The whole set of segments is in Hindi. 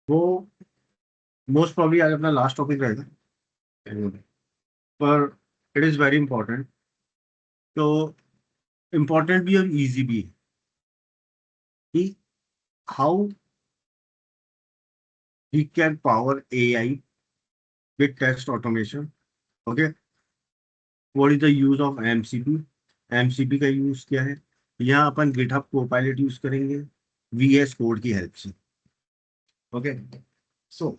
वो मोस्ट प्रॉब्ली आज अपना लास्ट टॉपिक रहेगा, पर इट इज़ वेरी इंपॉर्टेंट। तो इम्पॉर्टेंट भी और इजी भी है कि how we can power AI with test automation. Okay, what is the use of MCP? MCP का यूज क्या है? यहाँ अपन गिटहब कोपायलट यूज करेंगे वीएस कोड की हेल्प से। ओके, सो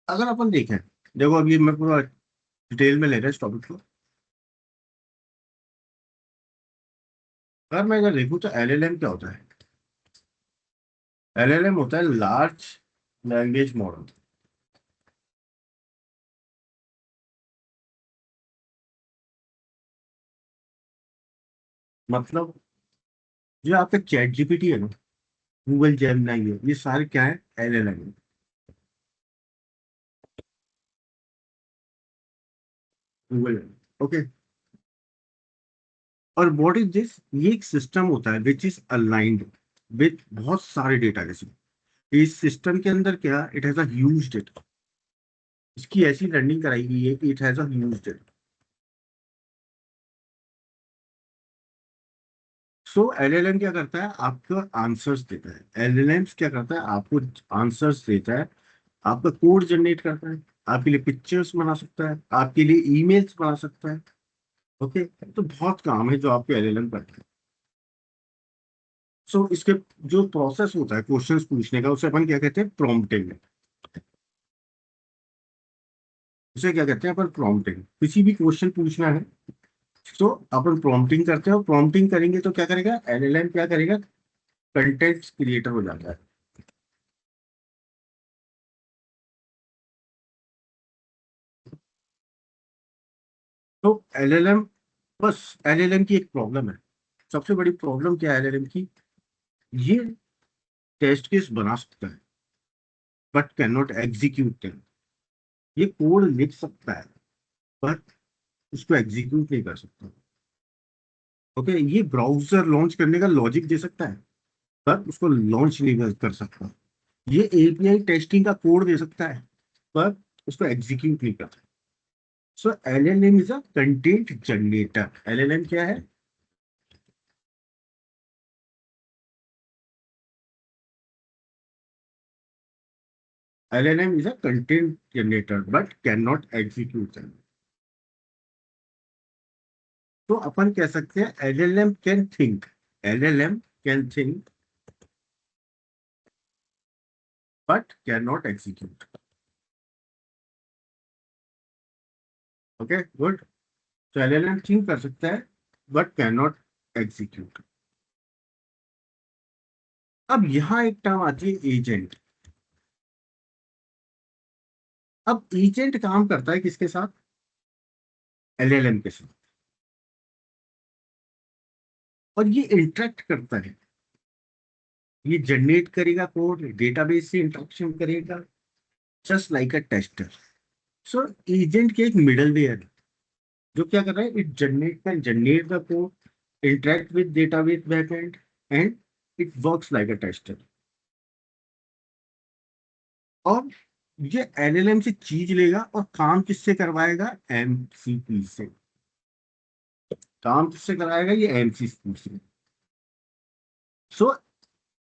अगर अपन देखें, देखो अभी मैं पूरा डिटेल में ले रहा हूँ इस टॉपिक को। अगर मैं अगर देखूँ तो एलएलएम क्या होता है? एलएलएम होता है लार्ज लैंग्वेज मॉडल। मतलब जो आपका चैट जीपीटी है ना, गूगल जेमिनी है, ये सारे क्या है? एलएलएम है। Google, okay. और व्हाट इज दिस? ये एक सिस्टम होता है विच इज अलाइंड विथ बहुत सारे डेटा के साथ। इस सिस्टम के अंदर क्या, it has a huge data. इसकी ऐसी लर्निंग कराई गई है कि it has a huge data. So LLM क्या करता है? आपको आंसर्स देता है। एलएलएम क्या करता है? आपको आंसर्स देता है, आपका कोड जनरेट करता है, आपके लिए पिक्चर्स बना सकता है, आपके लिए ईमेल्स बना सकता है। ओके, तो बहुत काम है जो आपके एलएलएम करता है। सो इसके जो प्रोसेस होता है क्वेश्चंस पूछने का, उसे अपन क्या कहते हैं? प्रॉम्प्टिंग। उसे क्या कहते हैं अपन? प्रॉम्प्टिंग। किसी भी क्वेश्चन पूछना है तो अपन प्रॉम्प्टिंग करते हैं, और प्रॉम्प्टिंग करेंगे तो क्या करेगा एलएलएम? क्या करेगा? कंटेंट क्रिएटर हो जाता है। तो एलएलएम, बस एलएलएम की एक प्रॉब्लम है। सबसे बड़ी प्रॉब्लम क्या है एलएलएम की? ये टेस्ट केस बना सकता है but can not execute them. ये कोड लिख सकता है बट उसको एग्जीक्यूट नहीं कर सकता। ओके, ये ब्राउजर लॉन्च करने का लॉजिक दे सकता है पर उसको लॉन्च नहीं कर सकता। ये एपीआई टेस्टिंग का कोड दे सकता है पर उसको एग्जीक्यूट नहीं करता। So LLM is a content generator. LLM क्या है? LLM is a content generator but can not execute. तो अपन कह सकते हैं LLM can think. LLM can think but can not execute. Okay, good. तो एलएलएम थिंक कर सकता है बट कैन नॉट एग्जीक्यूट। अब यहाँ एक टर्म आती है एजेंट। अब एजेंट काम करता है किसके साथ? एलएलएम के साथ। और ये इंटरेक्ट करता है, ये जनरेट करेगा कोड, डेटाबेस से इंटरेक्शन करेगा, जस्ट लाइक अ टेस्टर। सो एजेंट के एक मिडलवेयर जो क्या कर रहा है? It generate the code, interact with database backend, and it works like a tester। और ये एलएलएम से चीज लेगा और काम किससे करवाएगा? एमसीपी से। काम किससे कराएगा? ये एमसीपी से। सो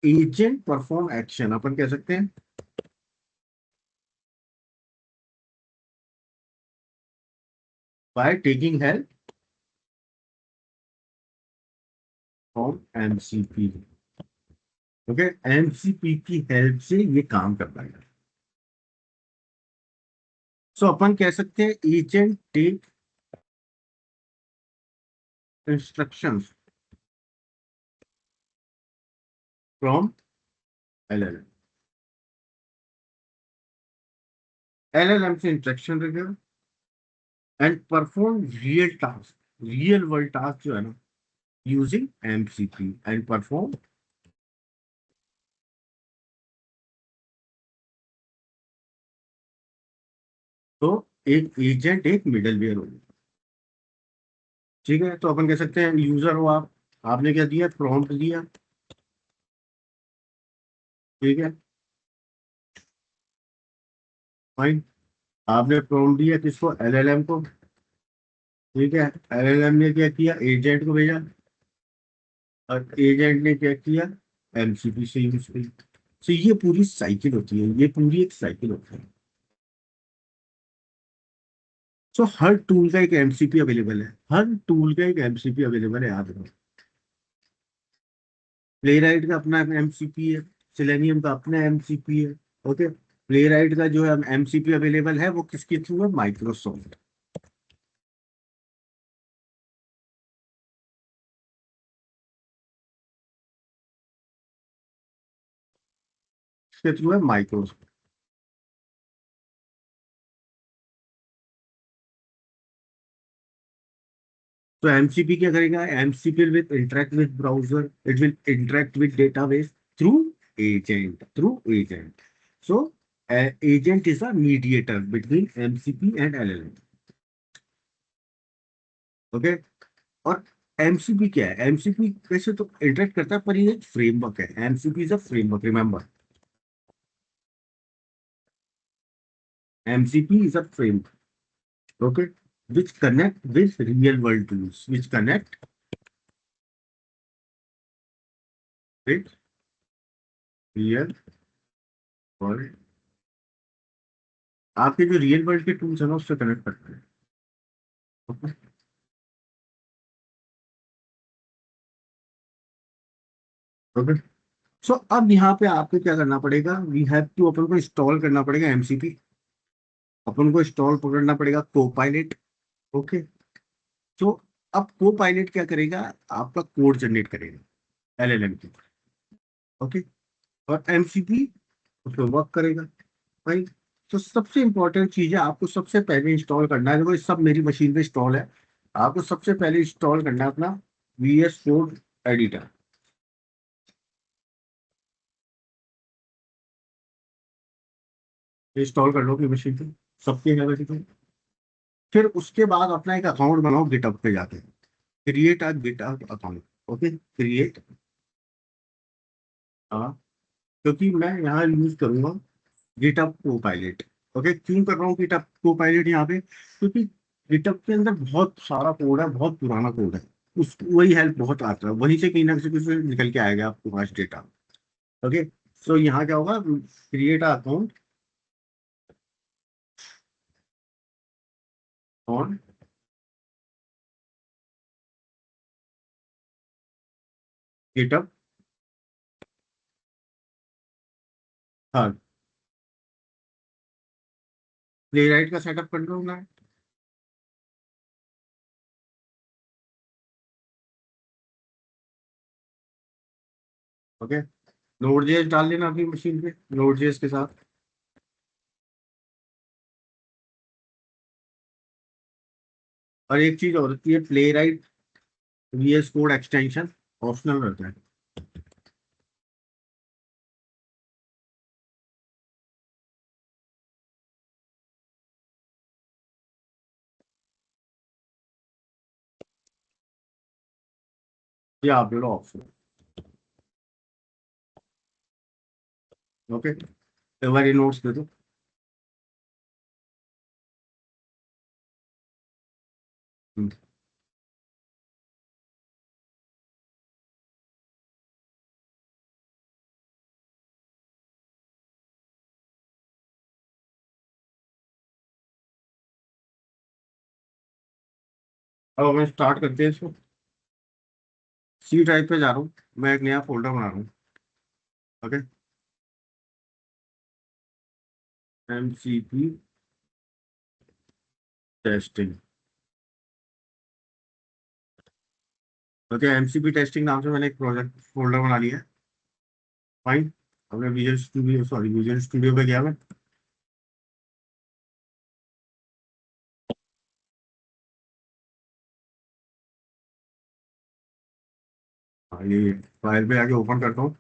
एजेंट परफॉर्म एक्शन, अपन कह सकते हैं by taking help from MCP. Okay, MCP की हेल्प से ये काम करता है। सो अपन कह सकते हैं agent take instructions from LLM. LLM से इंस्ट्रक्शन लेगा and perform real task, real world task जो है ना, यूजिंग एमसीपी एंड परफॉर्म। तो एक एजेंट एक मिडलवेयर होगा। ठीक है, तो अपन कह सकते हैं यूजर हो आप, आपने क्या दिया? प्रॉम्प्ट दिया। ठीक है, फाइन। आपने प्रॉम्प्ट दिया किसको, एलएलएम को। ठीक है, एलएलएम ने क्या किया, एजेंट को भेजा, और एजेंट ने क्या किया, एमसीपी से यूज की। तो ये पूरी साइकिल होती है, ये पूरी एक साइकिल होती है। सो हर टूल का एक एमसीपी अवेलेबल है, हर टूल का एक एमसीपी अवेलेबल है, याद रखो। प्लेराइट का अपना एमसीपी है, सिलेनियम का अपना एमसीपी है। ओके, प्लेराइट का जो है एमसीपी अवेलेबल है वो किसके थ्रू है, माइक्रोसॉफ्ट के थ्रू है, माइक्रोसॉफ्ट। तो एमसीपी क्या करेगा, MCP will interact with browser, it will interact with database through agent, through agent. So agent is a mediator between MCP and LLM. Okay, और एमसीपी क्या है, एमसीपी वैसे तो इंटरेक्ट करता है पर ये एक फ्रेमवर्क है, MCP is a framework, remember. MCP is a framework, okay, which connect with real world tools, which connect with real world, आपके जो रियल वर्ल्ड के टूल्स है ना उससे कनेक्ट करते हैं। Okay, okay. सो अब यहाँ पे आपको क्या करना पड़ेगा, वी हैव टू, अपन को इंस्टॉल करना पड़ेगा एमसीपी, अपन को इंस्टॉल करना पड़ेगा को पायलट। ओके, तो अब को पायलट क्या करेगा, आपका कोड जनरेट करेगा एलएलएम की। ओके, और एमसीपी उस पर वर्क करेगा, भाई। तो सबसे इंपॉर्टेंट चीज है, आपको सबसे पहले इंस्टॉल करना है, देखो ये सब मेरी मशीन पे इंस्टॉल है। आपको सबसे पहले इंस्टॉल करना है अपना वीएस कोड एडिटर। इंस्टॉल कर लो अपनी मशीन पे, सबके है वैसे तो। फिर उसके बाद अपना एक अकाउंट बनाओ गिटहब पे जाके, create a GitHub account. Okay, create. हाँ, क्योंकि मैं यहाँ यूज करूंगा गिटहब को पायलट। ओके, क्यों कर रहा हूँ गिटहब को पायलट यहाँ पे, क्योंकि गिटहब के अंदर बहुत सारा कोड है, बहुत पुराना कोड है। उस वही हेल्प बहुत आता है, वहीं से कहीं ना कहीं से निकल के आएगा आपके पास डेटा। ओके, सो यहाँ क्या होगा, क्रिएट अकाउंट ऑन गिटहब। हाँ, प्ले राइट का सेटअप कर लो ना। ओके, नोड जेएस डाल लेना अपनी मशीन पे, नोड जेएस के साथ। और एक चीज और होती है, Playwright VS code extension optional रहता है। ये आप ले लो ऑप्शन। ओके, एक बार ये नोट्स दे दो। हम्म, अब मैं स्टार्ट करते हैं इसको। सी ड्राइव पे जा रहा हूँ, मैं एक नया फोल्डर बना रहा हूँ। Okay, MCP testing. Okay, MCP testing नाम से मैंने एक प्रोजेक्ट फोल्डर बना लिया है। फाइन, अब मैं visual studio, sorry visual studio पे गया मैं। हाँ, ये फाइल पे आके ओपन करता हूँ।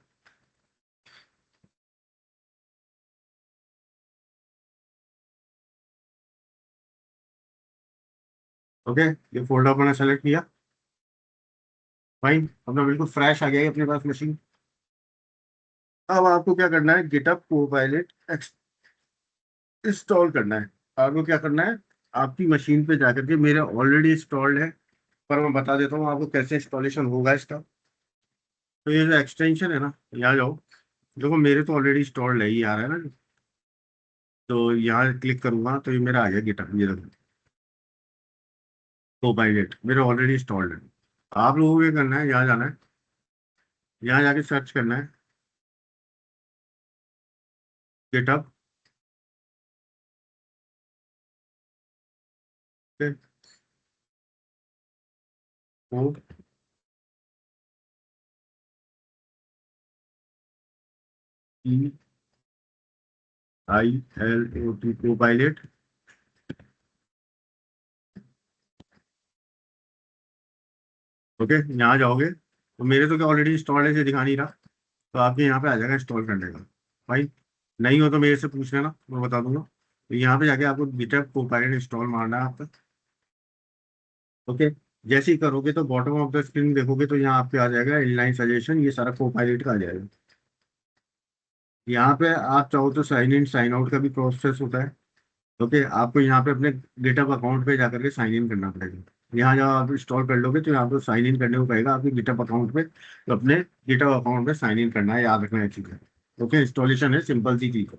ओके, ये फोल्डर मैंने सेलेक्ट किया। फाइन, अपना बिल्कुल फ्रेश आ गया है अपने पास मशीन। अब आपको क्या करना है, गिटअप को पायलट इंस्टॉल करना है। आपको क्या करना है, आपकी मशीन पे जाकर के, मेरे ऑलरेडी इंस्टॉल्ड है, पर मैं बता देता हूँ आपको कैसे इंस्टॉलेशन होगा इसका। तो ये जो एक्सटेंशन है ना, यहाँ जाओ, देखो मेरे तो ऑलरेडी इंस्टॉल्ड है, ये आ रहा है ना। तो यहाँ क्लिक करूंगा तो ये मेरा आ गया गिटहब, ये देखो Copilot मेरे ऑलरेडी इंस्टॉल्ड है। आप लोगों को ये करना है, यहाँ जाना है, यहाँ जाके सर्च करना है GitHub. O E I L O T, Copilot। Okay, यहाँ जाओगे तो मेरे तो क्या ऑलरेडी इंस्टॉल्ड है, ये दिखा नहीं रहा। तो आपके यहाँ पे आ जाएगा इंस्टॉल करने का। भाई नहीं हो तो मेरे से पूछ लेना, मैं बता दूंगा। तो यहाँ पे जाके आपको गिटहब Copilot इंस्टॉल मारना है आपका। ओके, जैसे ही करोगे तो बॉटम ऑफ द स्क्रीन देखोगे तो यहाँ आपके आ जाएगा इनलाइन सजेशन, ये सारा Copilot का आ जाएगा। यहाँ पे आप चाहो तो साइन इन साइन आउट का भी प्रोसेस होता है। ओके, आपको यहाँ पे अपने गिटहब अकाउंट पे जाकर के साइन इन करना पड़ेगा। यहाँ जब आप इंस्टॉल कर लोगे तो यहाँ पे साइन इन करने को कहेगा आपके गिटहब अकाउंट पे, तो अपने गिटहब अकाउंट पे साइन इन करना है, याद रखना है चीज़ है। ओके, इंस्टॉलेशन है, सिंपल सी चीज़ है।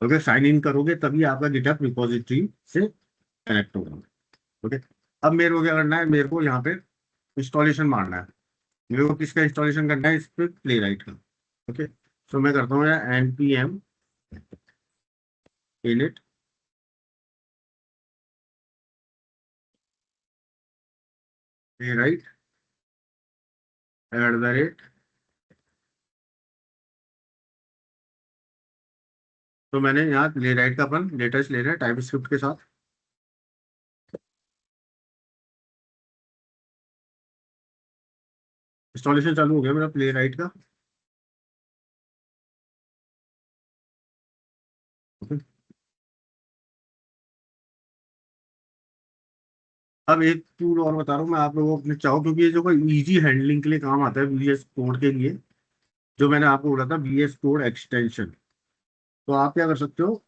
ओके, साइन इन करोगे तभी आपका गिटहब रिपोजिटरी से कनेक्ट होगा। ओके, अब मेरे को क्या करना है, मेरे को यहाँ पे इंस्टॉलेशन मारना है। मेरे को किसका इंस्टॉलेशन करना है, इस पे प्ले राइट का। ओके, तो मैं करता हूँ यार npm init playwright @ तो मैंने यहाँ प्ले राइट का अपन लेटेस्ट ले रहे हैं टाइप स्क्रिप्ट के साथ। इंस्टॉलेशन चालू हो गया मेरा प्ले राइट का। ओके, अब एक टूल और बता रहा हूँ मैं आप लोगों को, अपने चाहो क्योंकि ये जो कोई इजी हैंडलिंग के लिए काम आता है VS कोड के लिए, जो मैंने आपको बोला था VS कोड एक्सटेंशन। तो आप क्या कर सकते हो,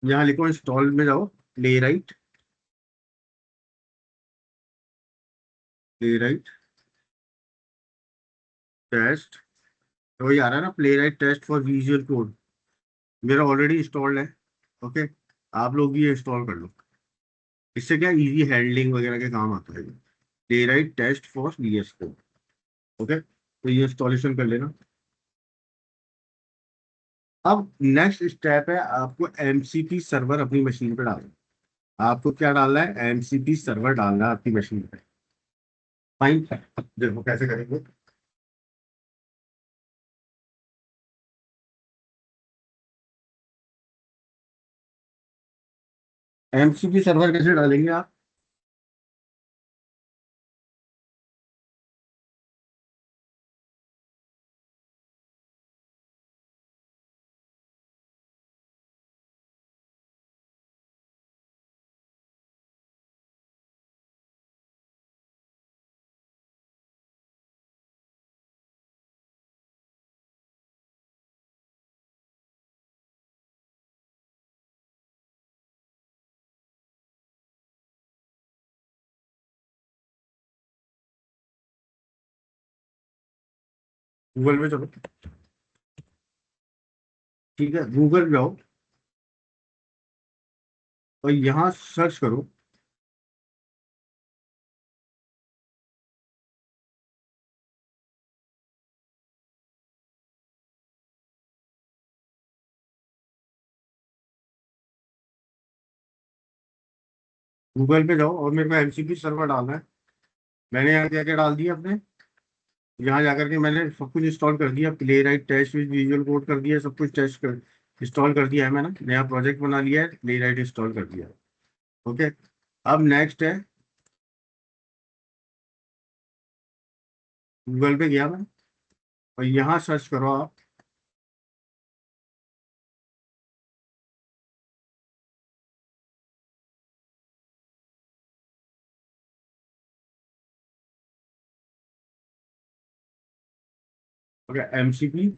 यहाँ लिखो इंस्टॉल में जाओ, Playwright, Playwright test, तो वही आ रहा है ना, Playwright test for visual code, मेरा ऑलरेडी इंस्टॉल्ड है। ओके, आप लोग भी ये इंस्टॉल कर लो। इससे क्या इजी हैंडलिंग वगैरह के काम आता है। Playwright test for VS code. Okay, तो ये इंस्टॉलेशन कर लेना। अब नेक्स्ट स्टेप है, आपको MCP सर्वर अपनी मशीन पे डालना। आपको क्या डालना है, MCP सर्वर डालना है आपकी मशीन पे। फाइन, देखो कैसे करेंगे। MCP सर्वर कैसे डालेंगे आप, गूगल पे चलो। ठीक है, गूगल जाओ और यहाँ सर्च करो। गूगल पे जाओ और मेरे को MCP सर्वर डालना है। मैंने यहाँ क्या क्या डाल दिया अपने, यहाँ जाकर के मैंने सब कुछ इंस्टॉल कर दिया, Playwright test with visual code कर दिया, सब कुछ टेस्ट कर इंस्टॉल कर दिया है मैंने, नया प्रोजेक्ट बना लिया है, प्ले राइट इंस्टॉल कर दिया। ओके, अब नेक्स्ट है, गूगल पे गया मैं और यहाँ सर्च करो आप, ओके MCP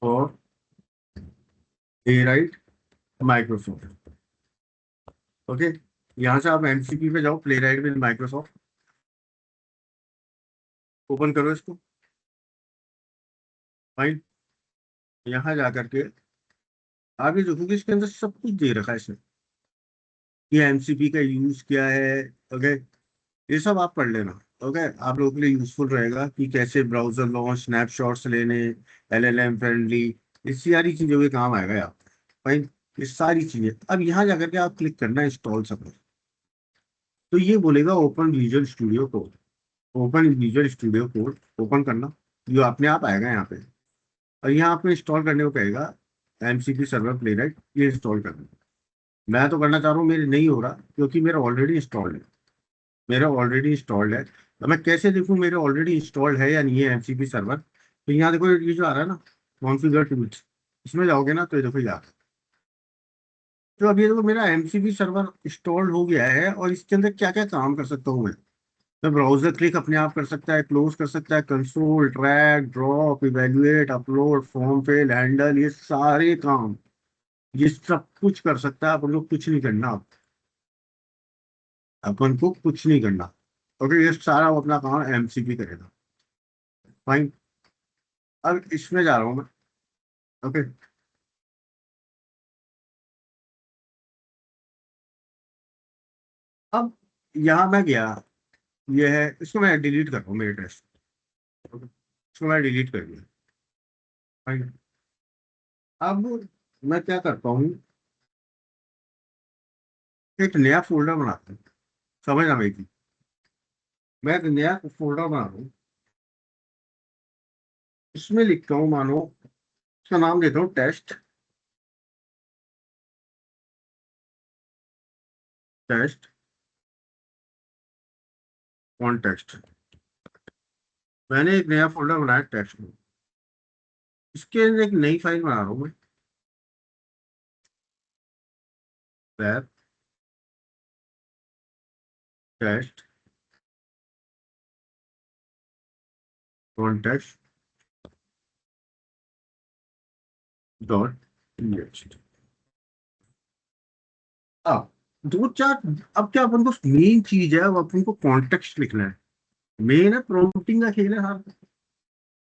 और प्लेराइट माइक्रोसॉफ्ट। ओके, यहाँ से आप एमसीपी पे जाओ, प्लेराइट विद माइक्रोसॉफ्ट, ओपन करो इसको। फाइन, यहाँ जा करके आगे देखोगे इसके अंदर सब कुछ दे रखा है इसने, ये एमसीपी का यूज क्या है। ओके, ये सब आप पढ़ लेना। ओके, आप लोगों के लिए यूजफुल रहेगा कि कैसे ब्राउजर लॉन्च, स्नैपशॉट्स लेने, एलएलएम फ्रेंडली, ये सारी चीजों के काम आएगा आप। भाई, ये सारी चीजें अब यहाँ जाकर के आप क्लिक करना इंस्टॉल सब, तो ये बोलेगा open visual studio code. Open visual studio code open करना, जो अपने आप आएगा यहाँ पे, और यहाँ आपको इंस्टॉल करने को कहेगा एमसीपी सर्वर प्लेराइट, ये इंस्टॉल करना। मैं तो करना चाह रहा हूँ, मेरे नहीं हो रहा क्योंकि मेरा ऑलरेडी इंस्टॉल्ड है। मेरा ऑलरेडी इंस्टॉल्ड है, तो मैं कैसे देखूं मेरे ऑलरेडी इंस्टॉल्ड है या नहीं है एमसीपी सर्वर। तो यहाँ देखो ये जो आ रहा है ना, कॉन्फ़िगर टूल्स, इसमें जाओगे ना तो ये देखो यार, तो अभी देखो मेरा एमसीपी सर्वर इंस्टॉल्ड हो गया है, और इसके अंदर क्या क्या काम कर सकता हूँ मैं ब्राउजर क्लिक अपने आप कर सकता है, क्लोज कर सकता है, console, drag drop, evaluate, upload, form fill, handle, ये सारे काम ये सब कुछ कर सकता है। अपन को कुछ नहीं करना, अपन को कुछ नहीं करना। ओके, ये सारा वो अपना काम एमसीपी करेगा। फाइन, अब इसमें जा रहा हूँ मैं। ओके, अब यहाँ मैं गया, ये है, इसको मैं डिलीट कर रहा हूँ, मेरे टेस्ट। ओके, इसको मैं डिलीट कर दिया। फाइन, अब मैं क्या करता हूँ, एक नया फोल्डर बनाता हूँ। समझ आ गई थी, मैं एक नया फोल्डर बना रहा हूँ, इसमें लिखता हूँ, मानो इसका नाम देता हूँ टेस्ट, टेस्ट कॉन्टेक्स्ट। मैंने एक नया फोल्डर बनाया टेक्स्ट में, इसके अंदर एक नई फाइल बना रहा हूँ मैं, web test context dot TXT. अब दो चार, अब क्या अपन को मेन चीज है, वो अपन को कॉन्टेक्स्ट लिखना है। मेन है, प्रॉम्प्टिंग का खेल है सारा।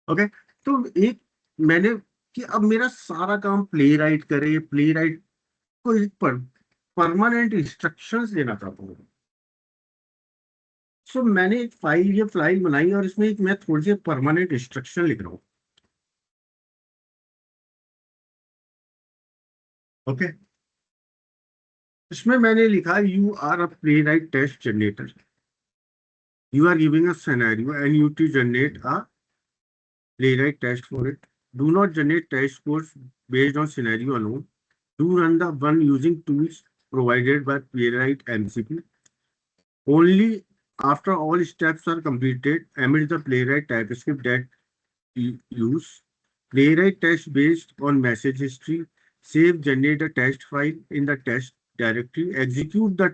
ओके, तो एक मैंने कि अब मेरा सारा काम प्ले राइट करे, प्ले राइट को एक परमानेंट इंस्ट्रक्शंस देना चाहता हूँ। सो मैंने एक फाइल, ये फाइल बनाई, और इसमें एक मैं थोड़ी सी परमानेंट इंस्ट्रक्शन लिख रहा हूँ। ओके, इसमें मैंने लिखा, you are a Playwright test generator, you are giving a scenario and you to generate a playwright test for it. Do not generate test codes based on scenario alone. Do run the one using tools provided by Playwright MCP. Only after all steps are completed, emit the Playwright TypeScript that you use. Playwright test based on message history. Save generate a test file in the test directory. Execute the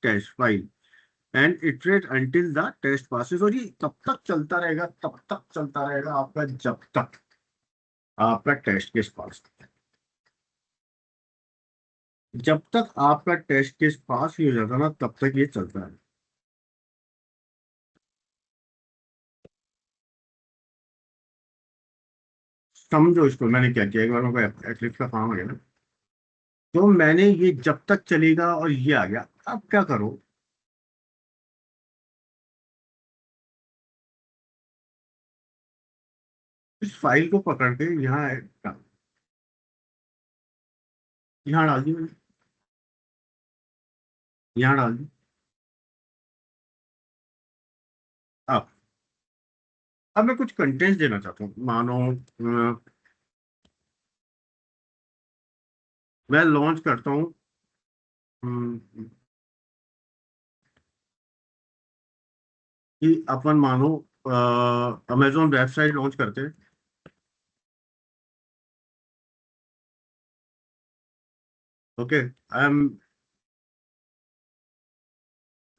test file and iterate until the test passes. और ये तब तक चलता रहेगा, तब तक चलता रहेगा आपका, जब तक आपका टेस्ट केस पास, जब तक आपका टेस्ट केस पास ही हो जाता ना, तब तक ये चलता है। समझो इसको मैंने क्या किया, एक बार मेरे को एक्लिप्स का काम आ गया ना, तो मैंने ये जब तक चलेगा, और ये आ गया। अब क्या करो, इस फाइल को पकड़ के यहाँ यहाँ डाल दी मैंने, यहाँ डाल दी। अब अब मैं कुछ कंटेंट देना चाहता हूँ, मानो मैं लॉन्च करता हूँ, कि अपन मानो अमेजोन वेबसाइट लॉन्च करते हैं। ओके, आई एम,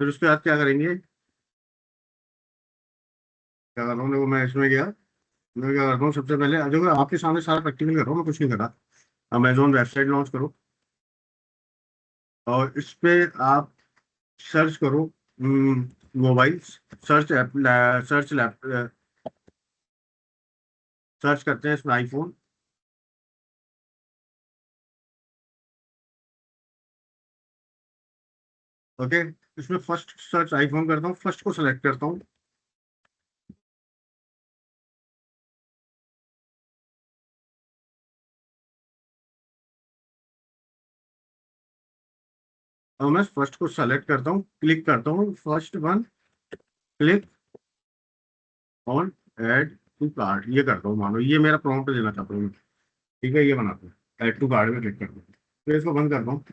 फिर उसके बाद क्या करेंगे, क्या कर रहा हूँ, देखो मैं इसमें गया, मैं क्या करता हूँ, सबसे पहले देखो आपके सामने सारा प्रैक्टिकल कर रहा हूँ, मैं कुछ नहीं कर रहा। अमेजोन वेबसाइट लॉन्च करो और इस पे आप सर्च करो mobile, search app, search lap, search करते हैं इसमें आईफोन। ओके, इसमें फर्स्ट सर्च आईफोन करता हूँ, फर्स्ट को सेलेक्ट करता हूँ। और मैं फर्स्ट को सेलेक्ट करता हूँ, क्लिक करता हूँ first one, click on add to card, ये करता हूँ। मानो ये मेरा प्रॉम्प्ट देना चाहता हूँ, ठीक है, ये बनाता हूँ, ऐड टू कार्ड में क्लिक करता हूँ, फिर इसको बंद करता हूँ।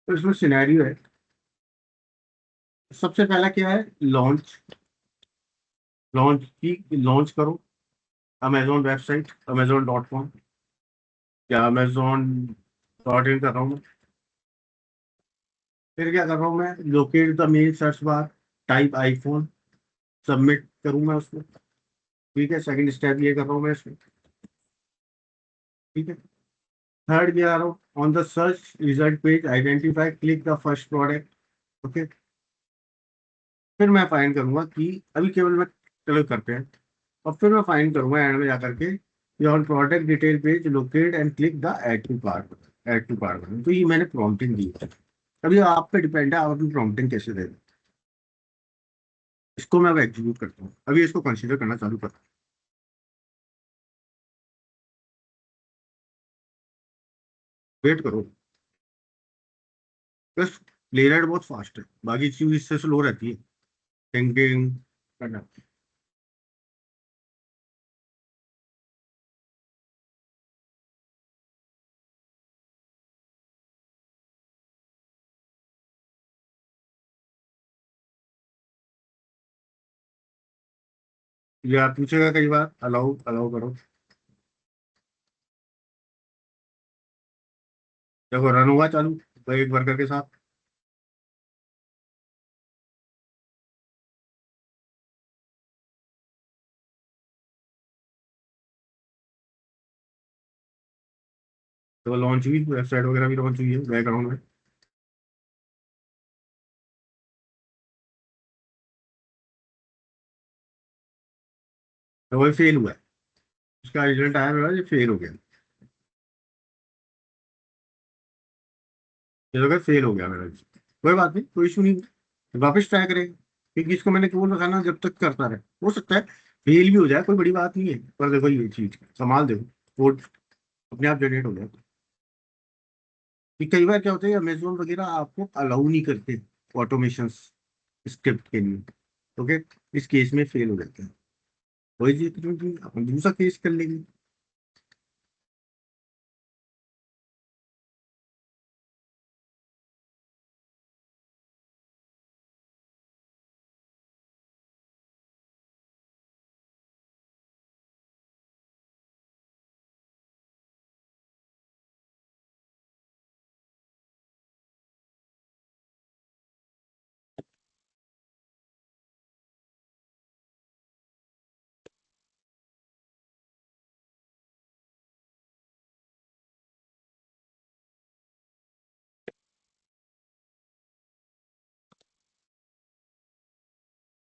तो इसमें सिनेरियो है, सबसे पहला क्या है, लॉन्च। लॉन्च करो अमेजोन वेबसाइट, amazon.com, या amazon.in कर रहा हूँ मैं। फिर क्या कर रहा हूँ मैं, locate the main search bar, type iPhone, submit करूँ मैं उसमें। ठीक है, सेकंड स्टेप ये कर रहा हूँ मैं इसमें। ठीक है, थर्ड क्या कर रहा हूँ, on the search result page identify click the first product. Okay, फिर मैं फाइंड करूंगा कि अभी केवल मैं, चलो करते हैं, और फिर मैं फाइंड करूंगा एंड में जाकर के, on product detail page locate and click the add to cart, add to cart. तो ये मैंने प्रॉम्प्टिंग दी है। अभी आप पे डिपेंड है, आप अपनी प्रॉम्प्टिंग कैसे दे रहे हैं। इसको मैं अब एग्जीक्यूट करता हूँ, अभी इसको कंसीडर करना चालू करता हूँ, वेट करो। बस प्ले रेट बहुत फास्ट है, बाकी चीज इससे स्लो रहती है, थिंकिंग करना। ये आप पूछेगा कई बार, अलाउ अलाउ करो। देखो रन हुआ चालू, एक वर्कर के साथ। तो लॉन्च हुई, वेबसाइट वगैरह भी लॉन्च हुई है बैकग्राउंड में। तो वो फेल हुआ है, उसका रिजल्ट आया मेरा, ये फेल हो गया। ये तो फेल हो गया मेरा, कोई बात नहीं, कोई इशू नहीं, वापस ट्राई करेंगे, क्योंकि इसको मैंने केवल रखा ना, जब तक करता रहे। हो सकता है फेल भी हो जाए, कोई बड़ी बात नहीं है, पर देखो ये चीज संभाल देखो, कोड अपने आप जनरेट हो जाए। कि कई बार क्या होता है, अमेजोन वगैरह आपको अलाउ नहीं करते ऑटोमेशन स्क्रिप्ट के लिए। ओके, इस केस में फेल हो जाता है। वही चीज क्योंकि अपन दूसरा केस कर लेंगे।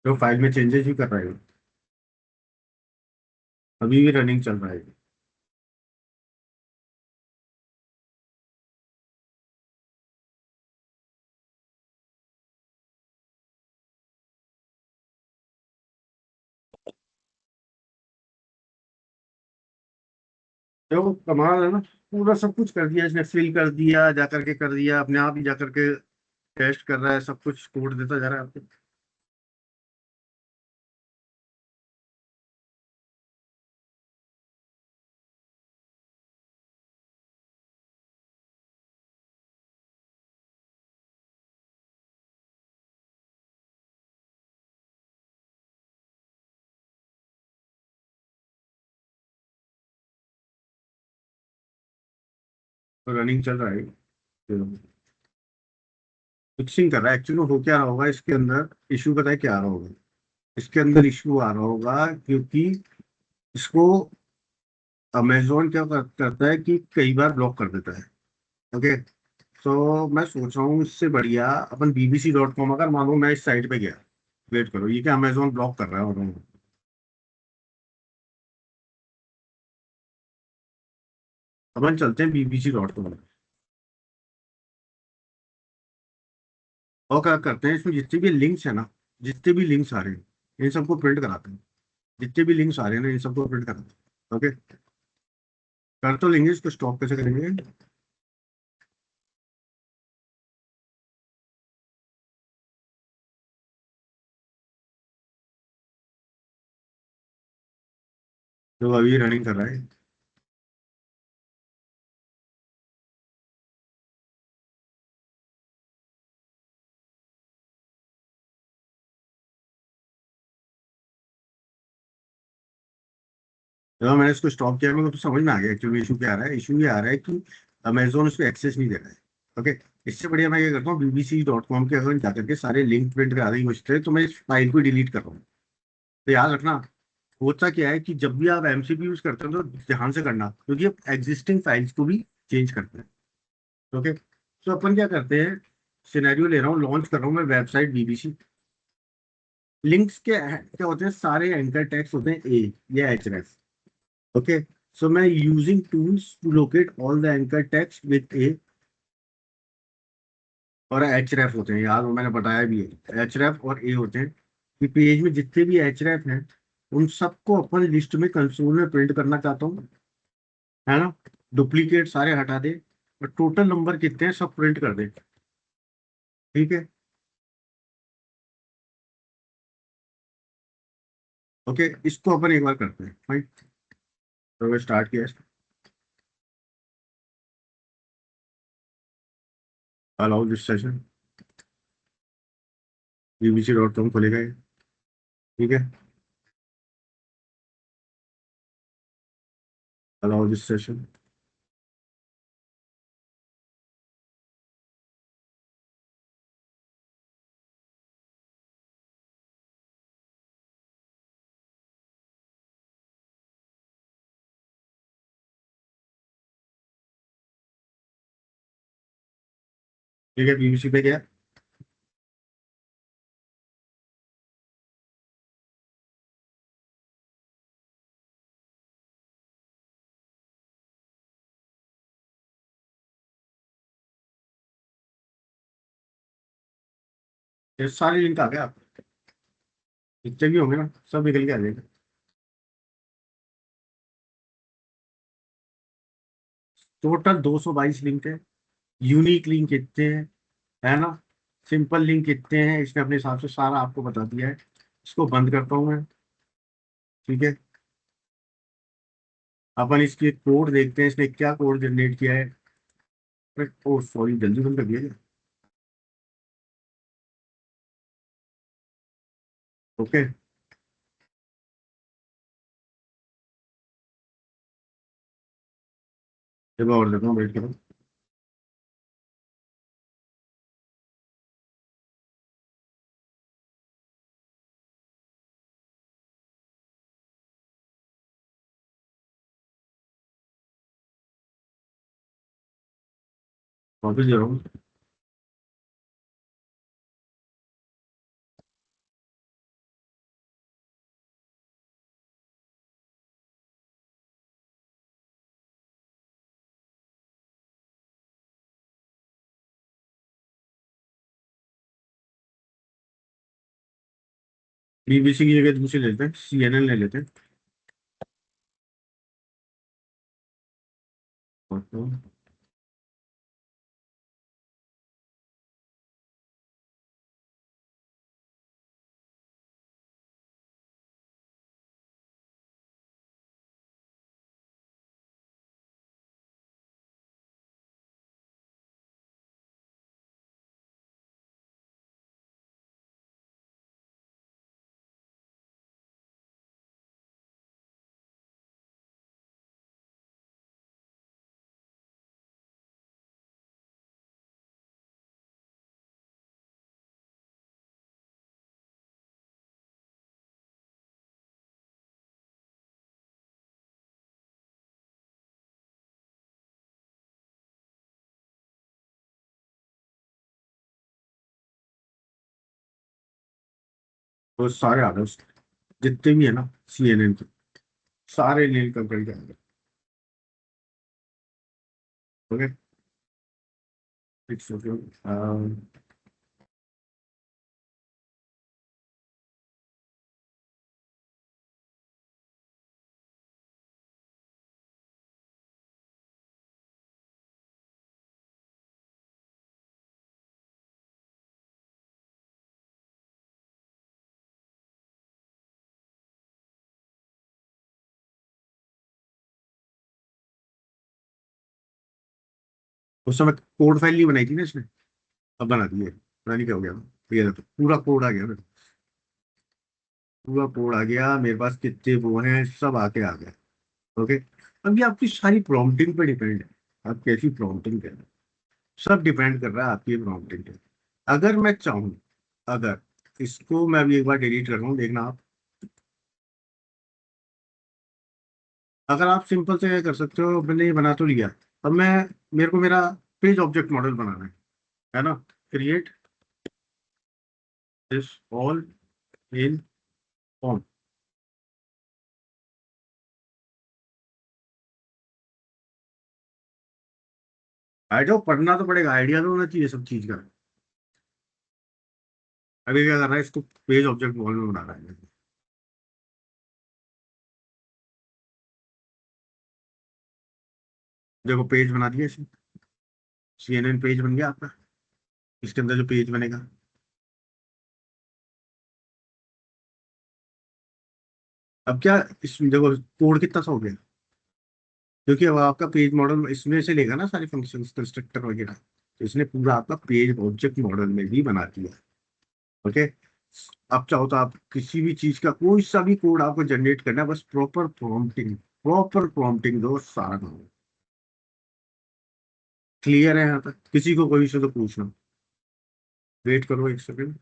तो फाइल में चेंजेस भी कर रहे हो, अभी भी रनिंग चल रहा है। तो कमाल है ना, पूरा सब कुछ कर दिया इसने, फिल कर दिया, जा करके कर दिया, अपने आप ही जा करके टेस्ट कर रहा है, सब कुछ कोड देता जा रहा है आपको। तो रनिंग चल रहा है, फिक्सिंग कर रहा है। एक्चुअली हो क्या रहा होगा इसके अंदर, इशू पता है क्या आ रहा होगा, इसके अंदर इशू आ रहा होगा क्योंकि इसको अमेजोन क्या करता है कि कई बार ब्लॉक कर देता है। ओके। तो मैं सोच रहा हूँ इससे बढ़िया अपन bbc.com, अगर मानो मैं इस साइट पे गया, वेट करो, ये क्या अमेजोन ब्लॉक कर रहा है और अपन चलते हैं bbc.com। और क्या करते हैं, इसमें जितने भी लिंक्स है ना, जितने भी लिंक्स आ रहे हैं इन सबको प्रिंट कराते हैं। जितने भी लिंक्स आ रहे हैं ना इन सबको प्रिंट कराते हैं। ओके। कर तो लेंगे, इसको स्टॉप कैसे करेंगे? तो अभी रनिंग कर रहा है। तो मैंने इसको स्टॉप किया, मेरे को तो समझ में आ गया एक्चुअली इशू क्या आ रहा है। इशू ये आ रहा है कि अमेजोन इस पर एक्सेस नहीं दे रहा है। ओके। इससे बढ़िया मैं क्या करता हूँ, bbc.com के अगर जाकर के सारे लिंक प्रिंट करा देंगे मुझसे, तो मैं इस फाइल को डिलीट कर रहा हूँ। तो याद रखना, होता क्या है कि जब भी आप एमसीपी यूज करते हो तो ध्यान से करना, क्योंकि आप एग्जिस्टिंग फाइल्स को भी चेंज करते हैं। ओके। तो अपन क्या करते हैं, सिनेरियो ले रहा हूँ, लॉन्च कर रहा हूँ मैं वेबसाइट bbc। लिंक्स के क्या होते हैं, सारे एंकर टैग्स होते हैं ए या एच। ओके। सो मैं using tools to locate all the anchor text with A और एच होते हैं, याद हो मैंने बताया भी है, एच और ए होते हैं कि पेज में जितने भी एच हैं उन सबको अपन लिस्ट में कंसोल में प्रिंट करना चाहता हूँ, है ना। डुप्लीकेट सारे हटा दे और टोटल नंबर कितने हैं सब प्रिंट कर दे। ठीक है। ओके, इसको अपन एक बार करते हैं, फाइन। तो स्टार्ट किया, अलाउ दिस सेशन, bbc.com खोलेगा ये। ठीक है। Allow this session. ठीक है, bbc पे गया। ये सारे लिंक आ गए आप, जितने भी होंगे ना सब निकल के आ जाएंगे। टोटल 222 लिंक है। यूनिक लिंक कितने हैं, है ना। सिंपल लिंक कितने हैं, इसने अपने हिसाब से सारा आपको बता दिया है। इसको बंद करता हूँ मैं। ठीक है। अपन इसके कोड देखते हैं, इसने क्या कोड जनरेट किया है। ओ सॉरी, जल्दी बंद कर दिया क्या? ओके। जब और देखो, वेट करो। वापस जा रहा हूँ। बीबीसी की जगह दूसरी लेते हैं, CNN ले लेते हैं। वो सारे आ गए उसके, जितने भी है ना CNN के, सारे नील कंपनी के आ गए। Okay, it's okay. उस समय कोड फाइल नहीं बनाई थी ना इसने, अब बना दी है, पता नहीं क्या हो गया। ये देखो, पूरा कोड आ गया मेरे, पूरा कोड आ गया मेरे पास, कितने वो हैं सब आके आ गए। ओके, अब ये आपकी सारी प्रॉम्प्टिंग पे डिपेंड है, आप कैसी प्रॉम्प्टिंग कर रहे हैं, सब डिपेंड कर रहा है आपकी प्रॉम्प्टिंग पे। अगर मैं चाहूँ, अगर इसको मैं अभी एक बार डिलीट कर रहा हूँ, देखना आप। अगर आप सिंपल से क्या कर सकते हो, मैंने ये बना तो लिया, अब मैं, मेरे को मेरा पेज ऑब्जेक्ट मॉडल बनाना है ना। Create this all in form. Idea पढ़ना तो पड़ेगा, आइडिया तो होना चाहिए सब चीज का। अभी क्या कर रहा है, इसको पेज ऑब्जेक्ट मॉडल में बना रहा है। देखो पेज बना दिया इसने, CNN पेज बन गया आपका। इसके अंदर जो पेज बनेगा, अब क्या, इसमें देखो कोड कितना सा हो गया, क्योंकि अब आपका पेज मॉडल इसमें से लेगा ना सारे फंक्शंस कंस्ट्रक्टर वगैरह, तो इसने पूरा आपका पेज ऑब्जेक्ट मॉडल में भी बना दिया। ओके, आप चाहो तो आप किसी भी चीज का कोई सा भी कोड आपको जनरेट करना है, बस प्रॉपर प्रॉम्प्टिंग दो, सारा काम। क्लियर है यहाँ तक, किसी को कोई से तो पूछना। वेट करो एक सेकंड।